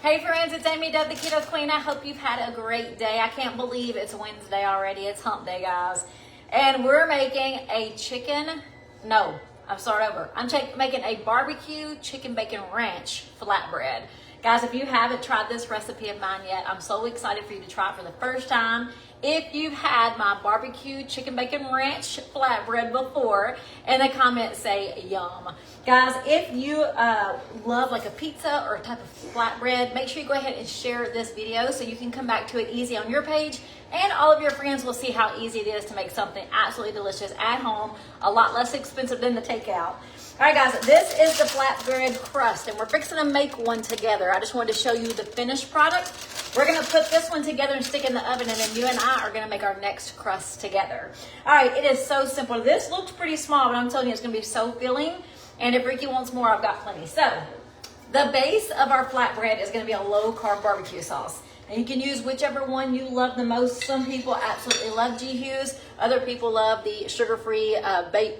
Hey friends, it's Amy Dove, the Keto Queen. I hope you've had a great day. I can't believe it's Wednesday already. It's hump day, guys. And we're making a I'm making a barbecue chicken bacon ranch flatbread. Guys, if you haven't tried this recipe of mine yet, I'm so excited for you to try it for the first time. If you've had my barbecue chicken bacon ranch flatbread before, in the comments say yum. Guys, if you love like a pizza or a type of flatbread, make sure you go ahead and share this video so you can come back to it easy on your page, and all of your friends will see how easy it is to make something absolutely delicious at home, a lot less expensive than the takeout. All right, guys, this is the flatbread crust, and we're fixing to make one together. I just wanted to show you the finished product. We're gonna put this one together and stick in the oven, and then you and I are gonna make our next crust together. All right, it is so simple. This looks pretty small, but I'm telling you, it's gonna be so filling. And if Ricky wants more, I've got plenty. So the base of our flatbread is gonna be a low-carb barbecue sauce. And you can use whichever one you love the most. Some people absolutely love G-Hugh's. Other people love the sugar-free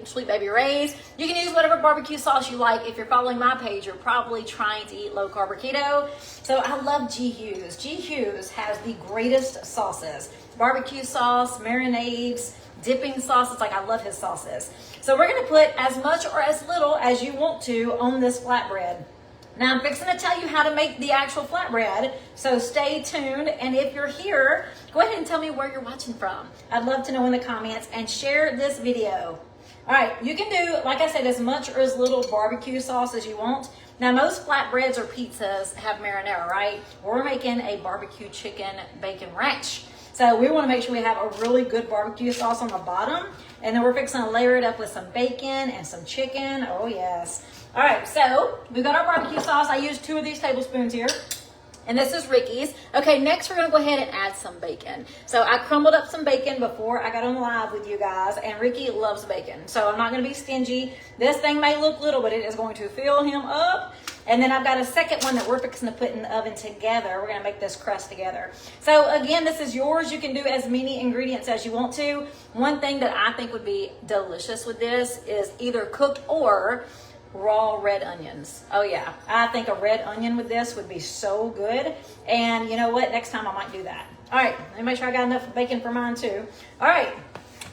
Sweet Baby Ray's. You can use whatever barbecue sauce you like. If you're following my page, you're probably trying to eat low-carb or keto. So I love G-Hugh's. G-Hugh's has the greatest sauces. Barbecue sauce, marinades, dipping sauces. Like, I love his sauces. So we're going to put as much or as little as you want to on this flatbread. Now I'm fixing to tell you how to make the actual flatbread, so stay tuned. And if you're here, go ahead and tell me where you're watching from. I'd love to know in the comments, and share this video. All right, you can do, like I said, as much or as little barbecue sauce as you want. Now most flatbreads or pizzas have marinara, right? We're making a barbecue chicken bacon ranch. So we want to make sure we have a really good barbecue sauce on the bottom, and then we're fixing to layer it up with some bacon and some chicken. Oh yes. All right, so we've got our barbecue sauce. I used 2 of these tablespoons here, and this is Ricky's. Okay, next we're gonna go ahead and add some bacon. So I crumbled up some bacon before I got on live with you guys, and Ricky loves bacon, so I'm not gonna be stingy. This thing may look little, but it is going to fill him up. And then I've got a second one that we're fixing to put in the oven together. We're gonna make this crust together. So again, this is yours. You can do as many ingredients as you want to. One thing that I think would be delicious with this is either cooked or raw red onions. Oh yeah, I think a red onion with this would be so good. And you know what? Next time I might do that. All right, let me make sure I got enough bacon for mine too. All right,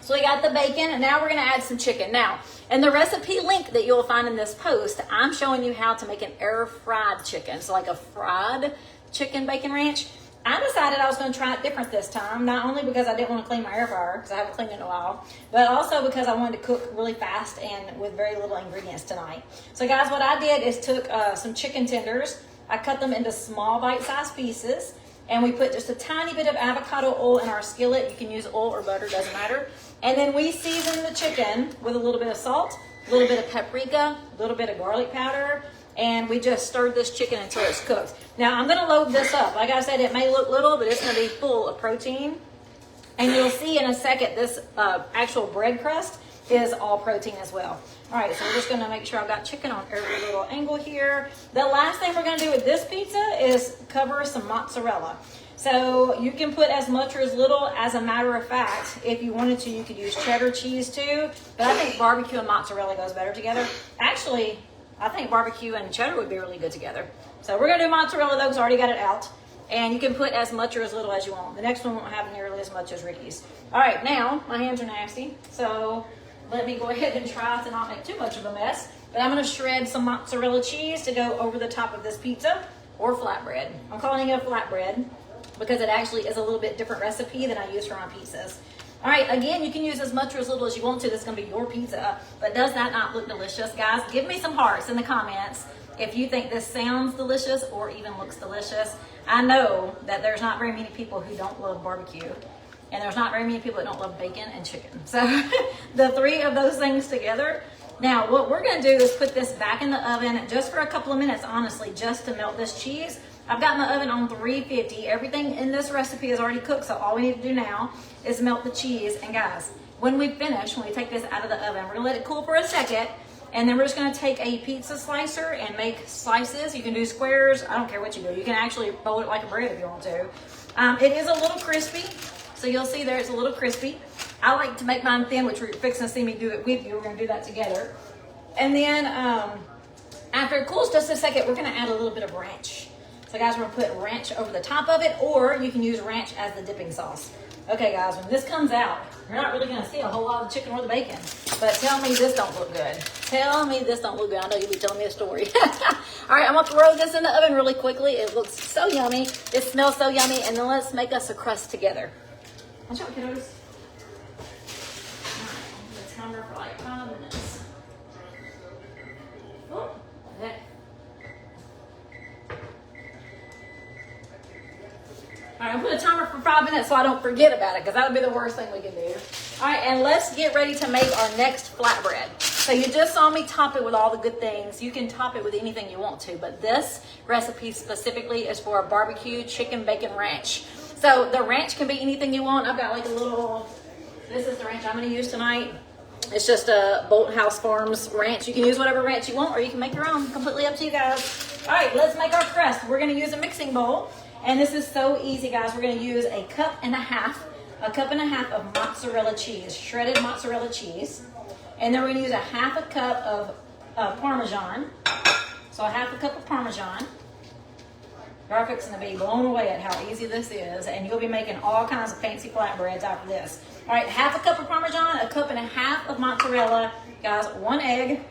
so we got the bacon, and now we're gonna add some chicken. Now, in the recipe link that you'll find in this post, I'm showing you how to make an air fried chicken. So like a fried chicken bacon ranch. I decided I was going to try it different this time, not only because I didn't want to clean my air fryer, because I haven't cleaned it in a while, but also because I wanted to cook really fast and with very little ingredients tonight. So guys, what I did is took some chicken tenders, I cut them into small bite-sized pieces, and we put just a tiny bit of avocado oil in our skillet. You can use oil or butter, doesn't matter. And then we season the chicken with a little bit of salt, a little bit of paprika, a little bit of garlic powder, and we just stirred this chicken until it's cooked. Now I'm gonna load this up. Like I said, it may look little, but it's gonna be full of protein. And you'll see in a second, this actual bread crust is all protein as well. All right, so we're just gonna make sure I've got chicken on every little angle here. The last thing we're gonna do with this pizza is cover some mozzarella. So you can put as much or as little. As a matter of fact, if you wanted to, you could use cheddar cheese too, but I think barbecue and mozzarella goes better together. Actually, I think barbecue and cheddar would be really good together. So we're gonna do mozzarella though, because I already got it out. And you can put as much or as little as you want. The next one won't have nearly as much as Ricky's. All right, now my hands are nasty, so let me go ahead and try to not make too much of a mess. But I'm gonna shred some mozzarella cheese to go over the top of this pizza or flatbread. I'm calling it a flatbread because it actually is a little bit different recipe than I use for my pizzas. All right, again, you can use as much or as little as you want to. This is gonna be your pizza, but does that not look delicious? Guys, give me some hearts in the comments if you think this sounds delicious or even looks delicious. I know that there's not very many people who don't love barbecue, and there's not very many people that don't love bacon and chicken. So the 3 of those things together. Now, what we're gonna do is put this back in the oven just for a couple of minutes, honestly, just to melt this cheese. I've got my oven on 350. Everything in this recipe is already cooked, so all we need to do now is melt the cheese. And guys, when we finish, when we take this out of the oven, we're gonna let it cool for a second, and then we're just gonna take a pizza slicer and make slices. You can do squares, I don't care what you do. You can actually fold it like a bread if you want to. It is a little crispy, so you'll see there it's a little crispy. I like to make mine thin, which we're fixing to see me do it with you. We're gonna do that together. And then after it cools just a second, we're gonna add a little bit of ranch. So guys, we're gonna put ranch over the top of it, or you can use ranch as the dipping sauce. Okay guys, when this comes out, you're not really gonna see a whole lot of the chicken or the bacon, but tell me this don't look good. Tell me this don't look good. I know you'll be telling me a story. All right, I'm gonna throw this in the oven really quickly. It looks so yummy. It smells so yummy, and then let's make us a crust together. Watch out, kiddos. The timer for like 5 minutes. Oh, okay. All right, I'm put a timer for 5 minutes so I don't forget about it, because that would be the worst thing we can do. All right, and let's get ready to make our next flatbread. So you just saw me top it with all the good things. You can top it with anything you want to, but this recipe specifically is for a barbecue chicken bacon ranch. So the ranch can be anything you want. I've got like a little, this is the ranch I'm gonna use tonight. It's just a Bolthouse Farms ranch. You can use whatever ranch you want, or you can make your own. Completely up to you guys. All right, let's make our crust. We're gonna use a mixing bowl, and this is so easy, guys. We're gonna use a cup and a half of mozzarella cheese, shredded mozzarella cheese. And then we're gonna use a half a cup of Parmesan. So a half a cup of Parmesan. You're fixing to be blown away at how easy this is, and you'll be making all kinds of fancy flatbreads after this. All right, half a cup of Parmesan, a cup and a half of mozzarella. Guys, 1 egg.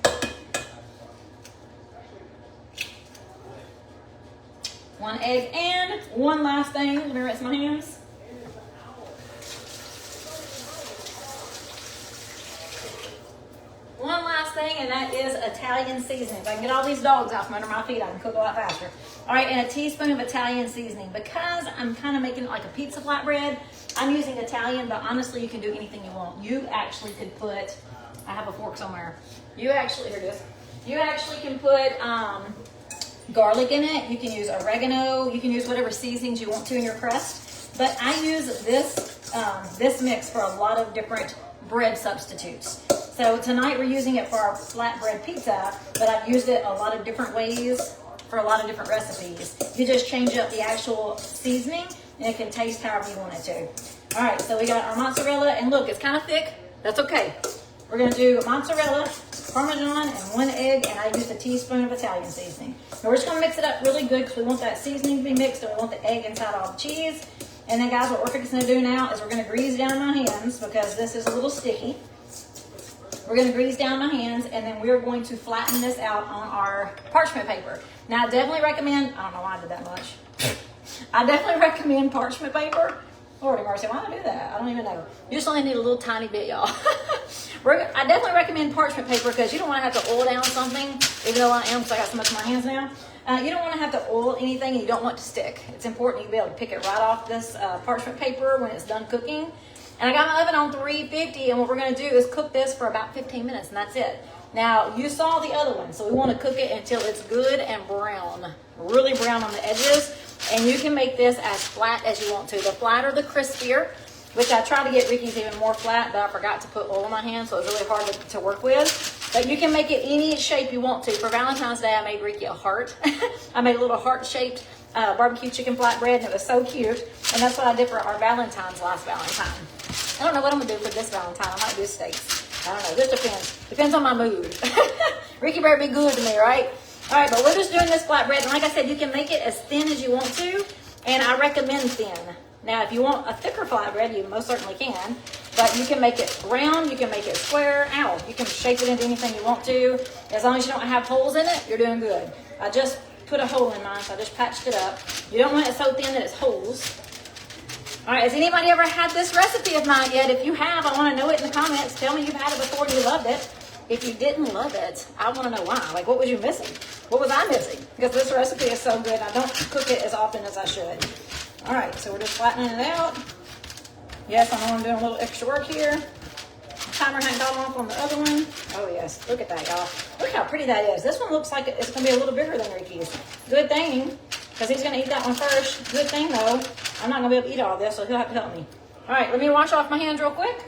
One egg, and one last thing. Let me rinse my hands. One last thing, and that is Italian seasoning. If I can get all these dogs out from under my feet, I can cook a lot faster. All right, and a teaspoon of Italian seasoning. Because I'm kind of making it like a pizza flatbread, I'm using Italian, but honestly, you can do anything you want. You actually could put, I have a fork somewhere. Here it is. You actually can put garlic in it. You can use oregano. You can use whatever seasonings you want to in your crust. But I use this mix for a lot of different bread substitutes. So tonight we're using it for our flatbread pizza, but I've used it a lot of different ways for a lot of different recipes. You just change up the actual seasoning, and it can taste however you want it to. All right, so we got our mozzarella, and look, it's kind of thick. That's okay. We're gonna do mozzarella, Parmesan, and 1 egg, and I used a teaspoon of Italian seasoning. Now we're just gonna mix it up really good because we want that seasoning to be mixed, and we want the egg inside all the cheese. And then guys, what we're fixing to do now is we're gonna grease down my hands because this is a little sticky. We're gonna grease down my hands, and then we're going to flatten this out on our parchment paper. Now I definitely recommend, I don't know why I did that much. I definitely recommend parchment paper. Lordy mercy, why did I do that? I don't even know. You just only need a little tiny bit, y'all. I definitely recommend parchment paper because you don't want to have to oil down something, even though I am because I got so much in my hands now. You don't want to have to oil anything, and you don't want it to stick. It's important you be able to pick it right off this parchment paper when it's done cooking. And I got my oven on 350, and what we're going to do is cook this for about 15 minutes, and that's it. Now, you saw the other one, so we want to cook it until it's good and brown, really brown on the edges. And you can make this as flat as you want to. The flatter, the crispier, which I tried to get Ricky's even more flat, but I forgot to put oil in my hand, so it was really hard to work with. But you can make it any shape you want to. For Valentine's Day, I made Ricky a heart. I made a little heart-shaped barbecue chicken flatbread, and it was so cute. And that's what I did for our Valentine's last Valentine. I don't know what I'm gonna do for this Valentine. I might do steaks. I don't know. This depends. Depends on my mood. Ricky better be good to me, right? All right, but we're just doing this flatbread. And like I said, you can make it as thin as you want to, and I recommend thin. Now, if you want a thicker flatbread, you most certainly can, but you can make it round, you can make it square. Ow, you can shape it into anything you want to. As long as you don't have holes in it, you're doing good. I just put a hole in mine, so I just patched it up. You don't want it so thin that it's holes. All right, has anybody ever had this recipe of mine yet? If you have, I want to know it in the comments. Tell me you've had it before and you loved it. If you didn't love it, I want to know why. Like, what was you missing? What was I missing? Because this recipe is so good. I don't cook it as often as I should. All right, so we're just flattening it out. Yes, I know I'm doing a little extra work here. Timer hadn't gone off on the other one. Oh, yes. Look at that, y'all. Look how pretty that is. This one looks like it's going to be a little bigger than Ricky's. Good thing, because he's going to eat that one first. Good thing, though. I'm not going to be able to eat all this, so he'll have to help me. All right, let me wash off my hands real quick.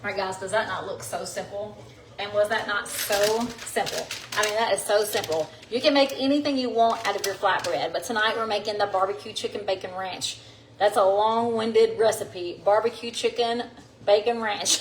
All right, guys, does that not look so simple? And was that not so simple? I mean, that is so simple. You can make anything you want out of your flatbread, but tonight we're making the barbecue chicken bacon ranch. That's a long-winded recipe. Barbecue chicken bacon ranch.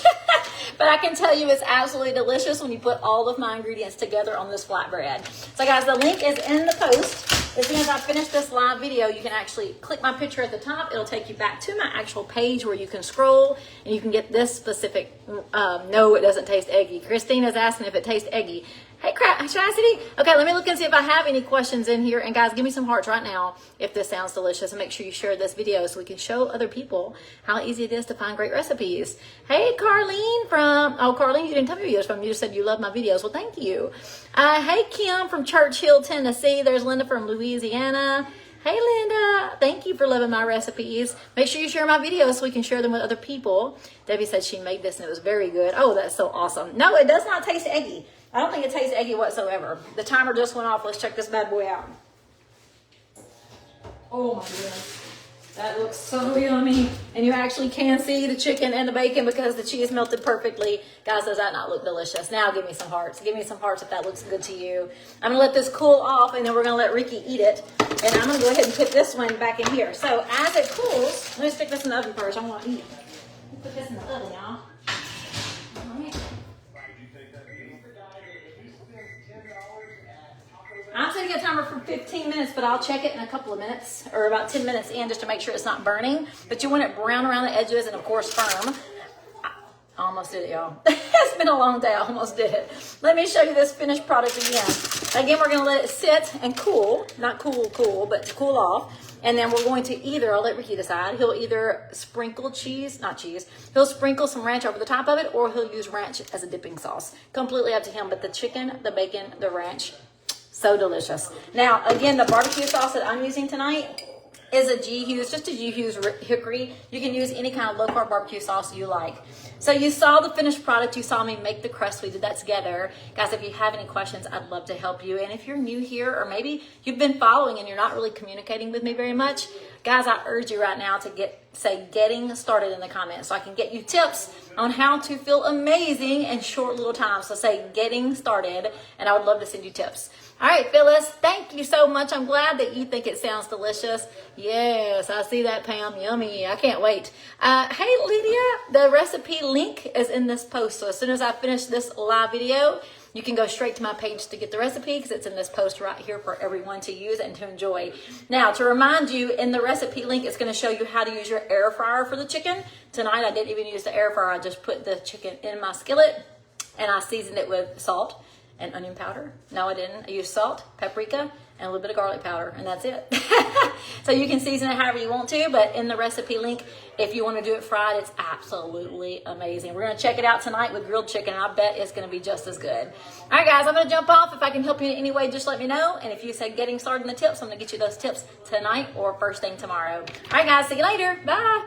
But I can tell you it's absolutely delicious when you put all of my ingredients together on this flatbread. So guys, the link is in the post. As soon as I finish this live video, you can actually click my picture at the top. It'll take you back to my actual page where you can scroll and you can get this specific, no, it doesn't taste eggy. Christina's asking if it tastes eggy. Hey, Chastity. Okay, let me look and see if I have any questions in here. And guys, give me some hearts right now if this sounds delicious. And make sure you share this video so we can show other people how easy it is to find great recipes. Hey, Carlene Carlene, you didn't tell me where you was from. You just said you love my videos. Well, thank you. Hey, Kim from Churchill, Tennessee. There's Linda from Louisiana. Hey, Linda. Thank you for loving my recipes. Make sure you share my videos so we can share them with other people. Debbie said she made this and it was very good. Oh, that's so awesome. No, it does not taste eggy. I don't think it tastes eggy whatsoever. The timer just went off. Let's check this bad boy out. Oh my goodness. That looks so yummy. And you actually can see the chicken and the bacon because the cheese melted perfectly. Guys, does that not look delicious? Now give me some hearts. Give me some hearts if that looks good to you. I'm going to let this cool off and then we're going to let Ricky eat it. And I'm going to go ahead and put this one back in here. So as it cools, let me stick this in the oven first. I want to eat it. Put this in the oven, y'all. I'm setting a timer for 15 minutes, but I'll check it in a couple of minutes, or about 10 minutes in, just to make sure it's not burning. But you want it brown around the edges and, of course, firm. I almost did it, y'all. It's been a long day. I almost did it. Let me show you this finished product again. Again, we're going to let it sit and cool. Not cool, but to cool off. And then we're going to either, I'll let Ricky decide, he'll either sprinkle he'll sprinkle some ranch over the top of it, or he'll use ranch as a dipping sauce. Completely up to him, but the chicken, the bacon, the ranch, so delicious. Now, again, the barbecue sauce that I'm using tonight is a G Hughes, just a G Hughes hickory. You can use any kind of low-carb barbecue sauce you like. So you saw the finished product. You saw me make the crust. We did that together. Guys, if you have any questions, I'd love to help you. And if you're new here, or maybe you've been following and you're not really communicating with me very much, guys, I urge you right now to say getting started in the comments so I can get you tips on how to feel amazing in short little time. So say getting started, and I would love to send you tips. All right, Phyllis, thank you so much. I'm glad that you think it sounds delicious. Yes, I see that, Pam. Yummy. I can't wait. Hey, Lydia, the recipe link is in this post. So as soon as I finish this live video, you can go straight to my page to get the recipe because it's in this post right here for everyone to use and to enjoy. Now, to remind you, in the recipe link, it's going to show you how to use your air fryer for the chicken. Tonight, I didn't even use the air fryer. I just put the chicken in my skillet and I seasoned it with salt and onion powder. No, I didn't. I used salt, paprika, and a little bit of garlic powder, and that's it. So you can season it however you want to, but in the recipe link, if you want to do it fried, it's absolutely amazing. We're going to check it out tonight with grilled chicken, and I bet it's going to be just as good. All right, guys, I'm going to jump off. If I can help you in any way, just let me know. And if you said getting started in the tips, I'm going to get you those tips tonight or first thing tomorrow. All right, guys, see you later. Bye.